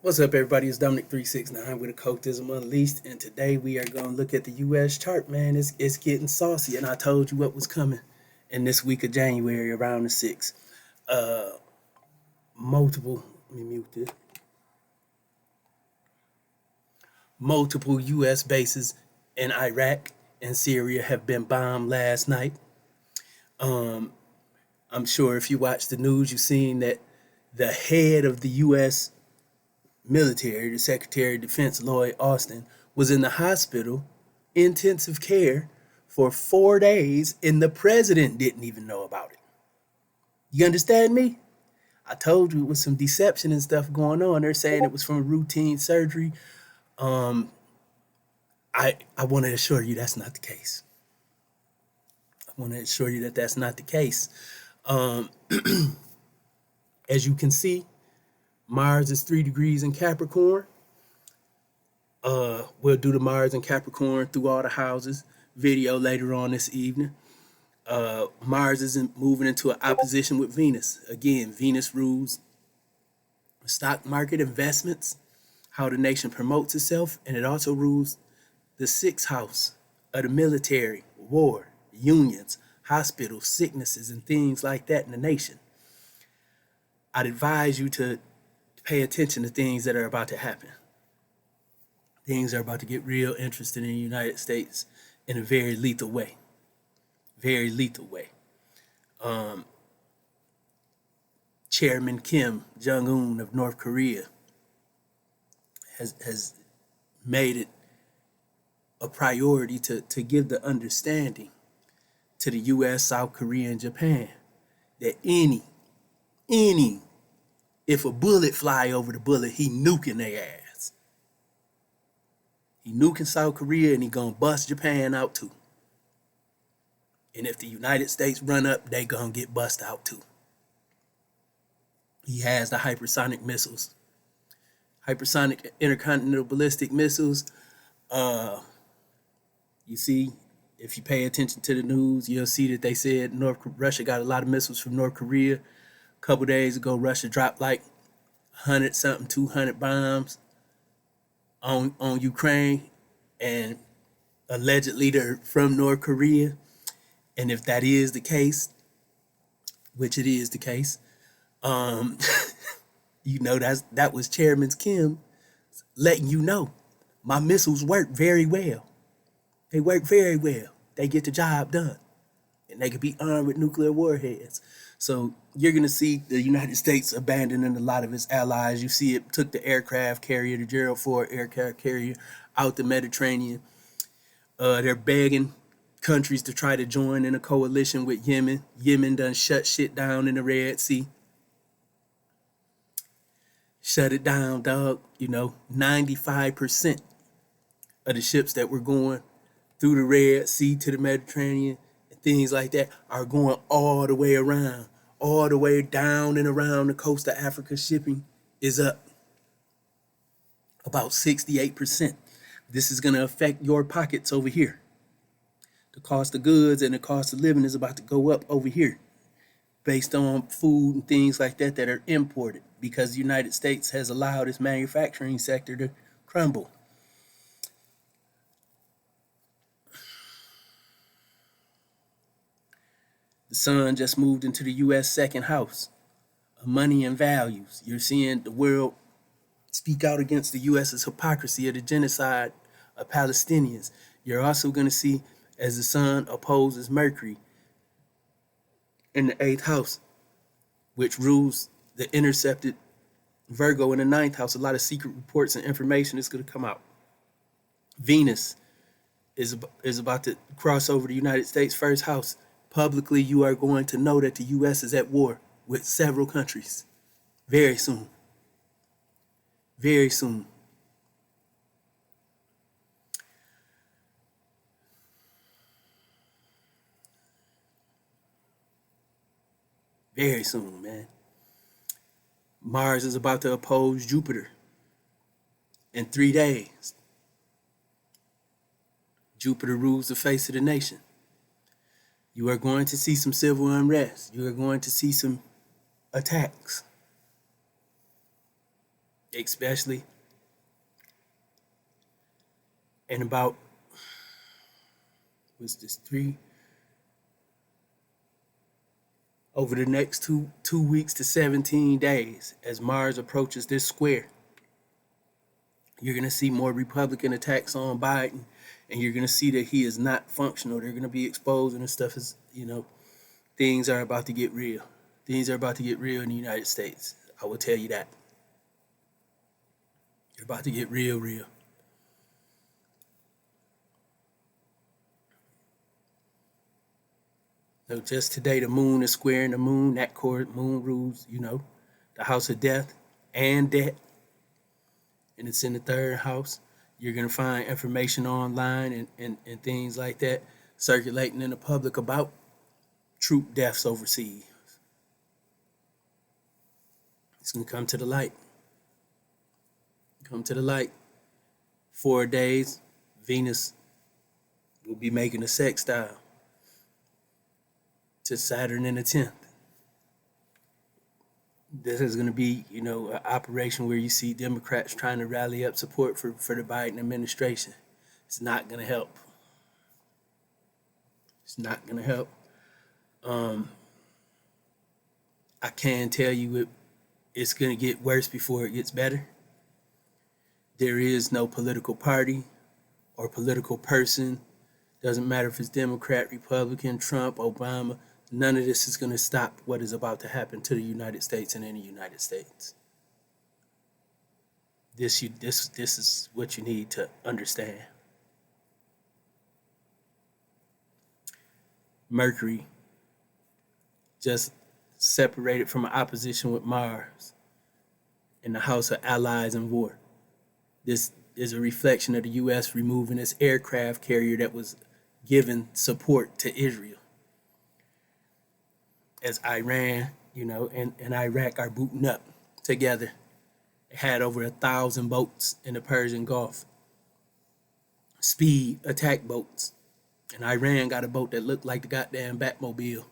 What's up, everybody? It's Dominic369 with Occultism Unleashed, and today we are going to look at the U.S. chart, man. It's getting saucy, and I told you what was coming in this week of January around the 6th. Multiple, let me mute this. Multiple U.S. bases in Iraq and Syria have been bombed last night. I'm sure if you watch the news, you've seen that the head of the U.S. military, the Secretary of Defense, Lloyd Austin, was in the hospital, intensive care, for 4 days, and the president didn't even know about it. You understand me? I told you it was some deception and stuff going on. They're saying it was from routine surgery. I want to assure you that's not the case. I want to assure you that that's not the case. As you can see, Mars is 3 degrees in Capricorn. We'll do the Mars and Capricorn through all the houses video later on this evening. Mars is moving into an opposition with Venus. Again, Venus rules stock market investments, how the nation promotes itself, and it also rules the 6th house of the military, war, unions, hospitals, sicknesses, and things like that in the nation. I'd advise you to pay attention to things that are about to happen. Things are about to get real interesting in the United States in a very lethal way. Very lethal way. Chairman Kim Jong-un of North Korea has made it a priority to give the understanding to the U.S., South Korea, and Japan that if a bullet fly over the bullet, he nuking their ass. He nuking South Korea and he gonna bust Japan out too. And if the United States run up, they gonna get bust out too. He has the hypersonic missiles. Hypersonic intercontinental ballistic missiles. You see, if you pay attention to the news, you'll see that they said Russia got a lot of missiles from North Korea. A couple days ago, Russia dropped like 100-something, 200 bombs on Ukraine, and allegedly they're from North Korea. And if that is the case, which it is the case, you know that was Chairman Kim letting you know my missiles work very well. They work very well. They get the job done. And they could be armed with nuclear warheads. So you're going to see the United States abandoning a lot of its allies. You see it took the aircraft carrier, the Gerald Ford aircraft carrier, out the Mediterranean. They're begging countries to try to join in a coalition with Yemen. Yemen done shut shit down in the Red Sea. Shut it down, dog. 95% of the ships that were going through the Red Sea to the Mediterranean and things like that are going all the way around, all the way down and around the coast of Africa. Shipping is up about 68%. This is going to affect your pockets over here. The cost of goods and the cost of living is about to go up over here based on food and things like that that are imported because the United States has allowed its manufacturing sector to crumble. The sun just moved into the U.S. 2nd house of money and values. You're seeing the world speak out against the U.S.'s hypocrisy of the genocide of Palestinians. You're also going to see, as the sun opposes Mercury in the 8th house, which rules the intercepted Virgo in the 9th house, a lot of secret reports and information is going to come out. Venus is about to cross over the United States 1st house. Publicly, you are going to know that the U.S. is at war with several countries very soon. Very soon. Very soon, man. Mars is about to oppose Jupiter in 3 days. Jupiter rules the face of the nation. You are going to see some civil unrest. You are going to see some attacks. especially in about, what's this, over the next two weeks to 17 days, as Mars approaches this square, you're going to see more Republican attacks on Biden, and you're going to see that he is not functional. They're going to be exposed, and stuff is, things are about to get real. Things are about to get real in the United States. I will tell you that. They're about to get real, real. So just today, the moon is squaring the moon. That moon rules, the house of death and debt. And it's in the third house. You're going to find information online and things like that circulating in the public about troop deaths overseas. It's going to come to the light. Come to the light. 4 days, Venus will be making a sextile to Saturn in the 10th. This is going to be, an operation where you see Democrats trying to rally up support for the Biden administration. It's not going to help. It's not going to help. I can tell you it's going to get worse before it gets better. There is no political party or political person. Doesn't matter if it's Democrat, Republican, Trump, Obama. None of this is going to stop what is about to happen to the United States and in the United States. This is what you need to understand. Mercury just separated from an opposition with Mars in the house of allies and war. This is a reflection of the U.S. removing its aircraft carrier that was giving support to Israel. As Iran, and Iraq are booting up together. It had over 1,000 boats in the Persian Gulf. Speed attack boats. And Iran got a boat that looked like the goddamn Batmobile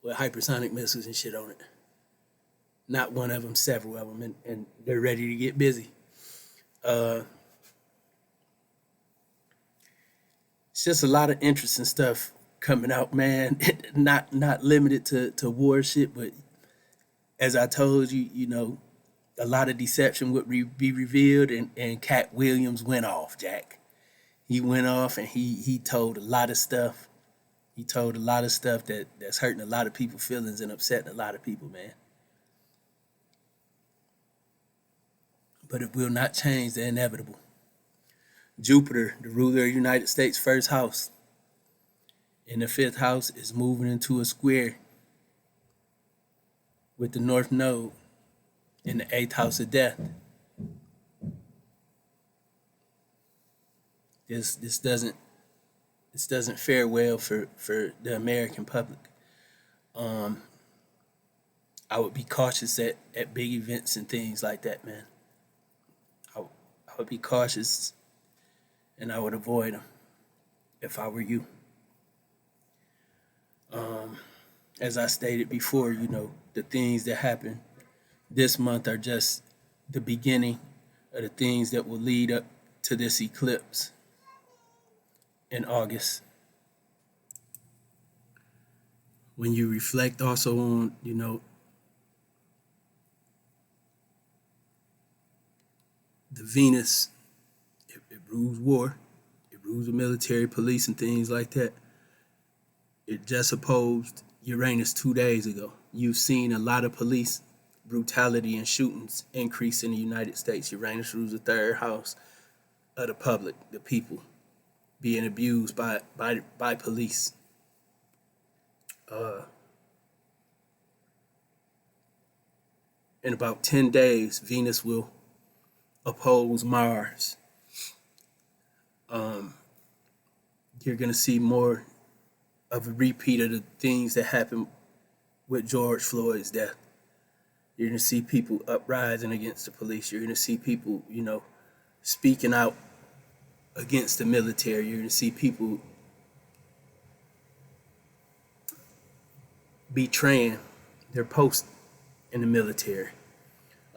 with hypersonic missiles and shit on it. Not one of them, several of them, and they're ready to get busy. It's just a lot of interesting stuff coming out, man. not limited to war shit, but as I told you, a lot of deception would be revealed, and Cat Williams went off, Jack. He went off and he told a lot of stuff. He told a lot of stuff that's hurting a lot of people's feelings and upsetting a lot of people, man. But it will not change the inevitable. Jupiter, the ruler of the United States' first house, in the 5th house, is moving into a square with the North Node in the 8th house of death. This doesn't fare well for the American public. I would be cautious at big events and things like that, man. I would be cautious, and I would avoid them if I were you. As I stated before, the things that happen this month are just the beginning of the things that will lead up to this eclipse in August. When you reflect also on, the Venus, it rules war, it rules the military, police, and things like that. It just opposed Uranus 2 days ago. You've seen a lot of police brutality and shootings increase in the United States. Uranus rules the 3rd house of the public, the people, being abused by police. In about 10 days, Venus will oppose Mars. You're going to see more of a repeat of the things that happened with George Floyd's death. You're going to see people uprising against the police. You're going to see people, speaking out against the military. You're going to see people betraying their post in the military.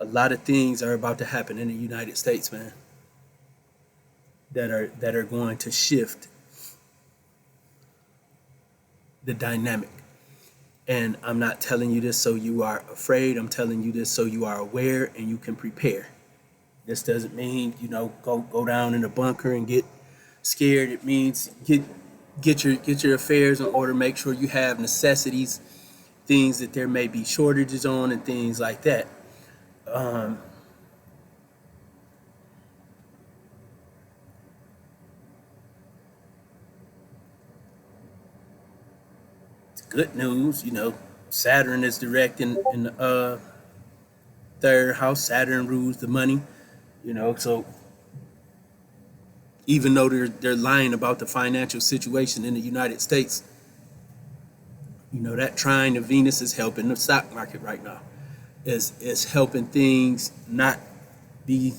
A lot of things are about to happen in the United States, man, that are going to shift the dynamic. And I'm not telling you this so you are afraid. I'm telling you this so you are aware and you can prepare. This doesn't mean, go down in a bunker and get scared. It means get your affairs in order. Make sure you have necessities, things that there may be shortages on, and things like that. Good news, Saturn is direct in the third house. Saturn rules the money, so even though they're lying about the financial situation in the United States, that trine of Venus is helping the stock market right now. Is helping things not be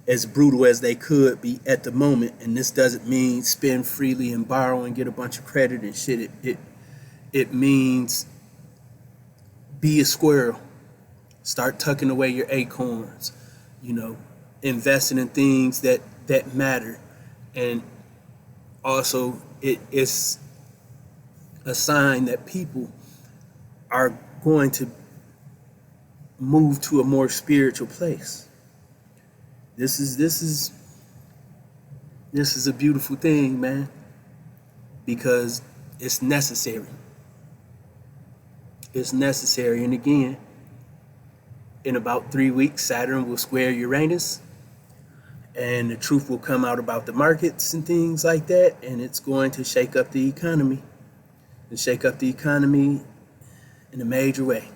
as brutal as they could be at the moment. And this doesn't mean spend freely and borrow and get a bunch of credit and shit. It means be a squirrel. Start tucking away your acorns, investing in things that matter. And also it's a sign that people are going to move to a more spiritual place. This is a beautiful thing, man, because it's necessary. It's necessary. And again, in about 3 weeks, Saturn will square Uranus, and the truth will come out about the markets and things like that, and it's going to shake up the economy. And shake up the economy in a major way.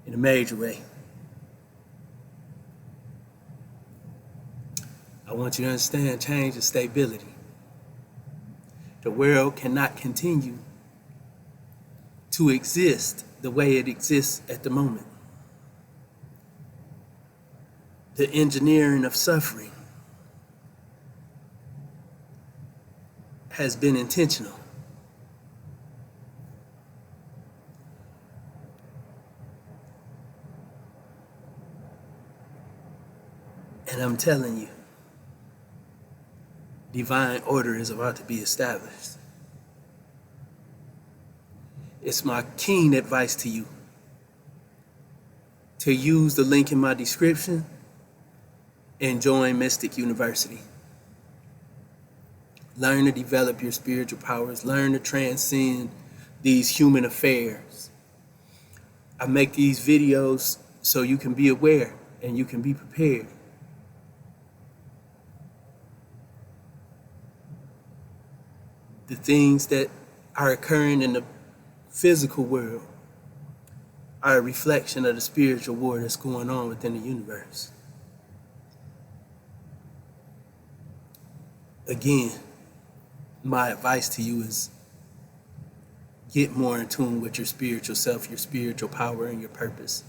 In a major way. I want you to understand change and stability. The world cannot continue to exist the way it exists at the moment. The engineering of suffering has been intentional. And I'm telling you, divine order is about to be established. It's my keen advice to you to use the link in my description and join Mystic University. Learn to develop your spiritual powers. Learn to transcend these human affairs. I make these videos so you can be aware and you can be prepared. The things that are occurring in the physical world are a reflection of the spiritual war that's going on within the universe. Again, my advice to you is get more in tune with your spiritual self, your spiritual power, and your purpose.